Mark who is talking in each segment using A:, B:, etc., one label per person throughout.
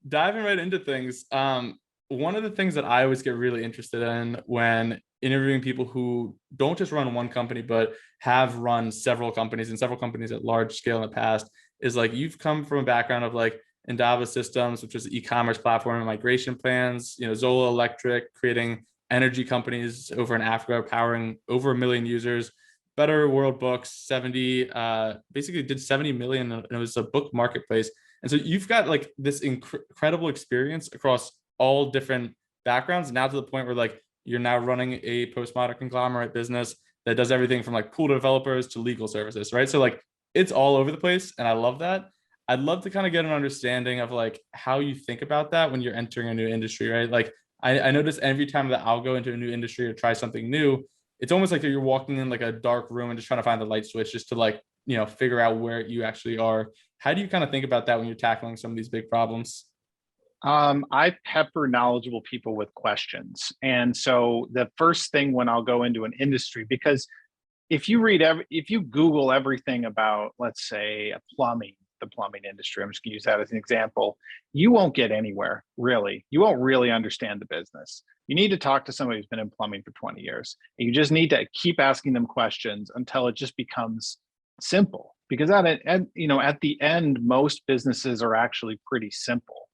A: diving right into things, one of the things that I always get really interested in when interviewing people who don't just run one company, but have run several companies and several companies at large scale in the past is like you've come from a background of like Endava Systems, which is an e-commerce platform and migration plans, ZOLA Electric, creating energy companies over in Africa, powering over 1 million users. Better World Books, 70, basically did 70 million, and it was a book marketplace. And so you've got like this incredible experience across all different backgrounds, now to the point where like you're now running a postmodern conglomerate business that does everything from like pool developers to legal services, right? So like it's all over the place, and I love that. I'd love to kind of get an understanding of like how you think about that when you're entering a new industry, right? Like I notice every time that I'll go into a new industry or try something new, it's almost like you're walking in like a dark room and just trying to find the light switch just to like, figure out where you actually are. How do you kind of think about that when you're tackling some of these big problems?
B: I pepper knowledgeable people with questions. And so the first thing when I'll go into an industry, because if you Google everything about, let's say, the plumbing industry, I'm just gonna use that as an example, you won't get anywhere, really. You won't really understand the business. You need to talk to somebody who's been in plumbing for 20 years. And you just need to keep asking them questions until it just becomes simple. Because at the end, most businesses are actually pretty simple.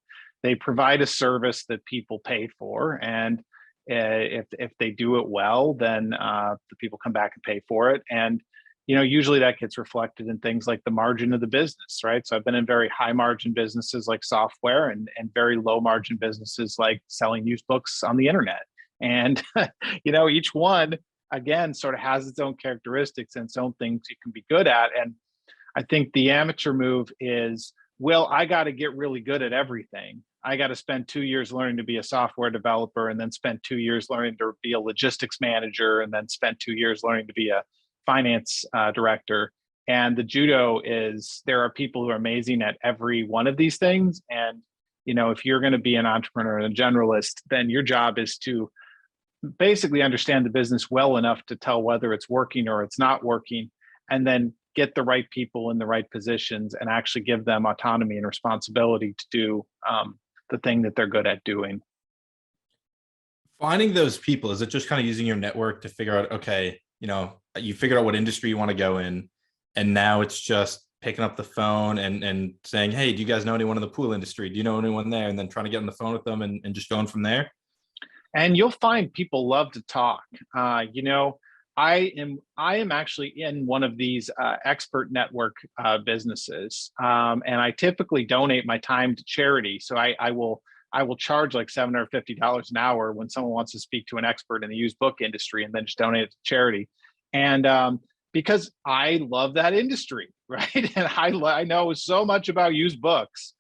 B: They provide a service that people pay for, and if they do it well, then the people come back and pay for it. And usually that gets reflected in things like the margin of the business, right? So I've been in very high margin businesses like software, and very low margin businesses like selling used books on the internet. And each one again sort of has its own characteristics and its own things you can be good at. And I think the amateur move is, well, I got to get really good at everything. I got to spend 2 years learning to be a software developer, and then spend 2 years learning to be a logistics manager, and then spend 2 years learning to be a finance director. And the judo is, there are people who are amazing at every one of these things. And if you're going to be an entrepreneur and a generalist, then your job is to basically understand the business well enough to tell whether it's working or it's not working, and then get the right people in the right positions and actually give them autonomy and responsibility to do the thing that they're good at doing.
C: Finding those people, is it just kind of using your network to figure out, okay, you figured out what industry you want to go in, and now it's just picking up the phone and saying, hey, do you guys know anyone in the pool industry? Do you know anyone there? And then trying to get on the phone with them and just going from there?
B: And you'll find people love to talk. I am actually in one of these expert network businesses, and I typically donate my time to charity. So I will charge like $750 an hour when someone wants to speak to an expert in the used book industry, and then just donate it to charity. And because I love that industry, right? And I know so much about used books,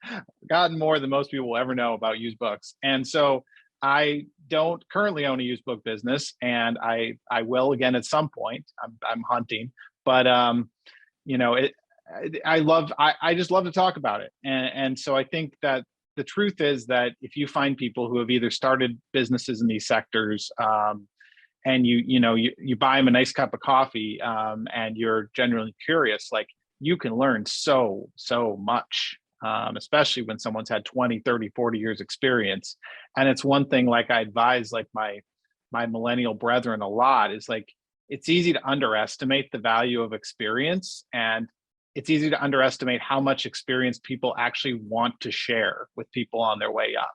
B: gotten more than most people will ever know about used books. And so I don't currently own a used book business, and I will again at some point. I'm hunting, but I just love to talk about it. And so I think that the truth is that if you find people who have either started businesses in these sectors, and you buy them a nice cup of coffee, and you're genuinely curious, like, you can learn so much. Especially when someone's had 20, 30, 40 years experience. And it's one thing, like, I advise like my millennial brethren a lot, is like, it's easy to underestimate the value of experience, and it's easy to underestimate how much experience people actually want to share with people on their way up.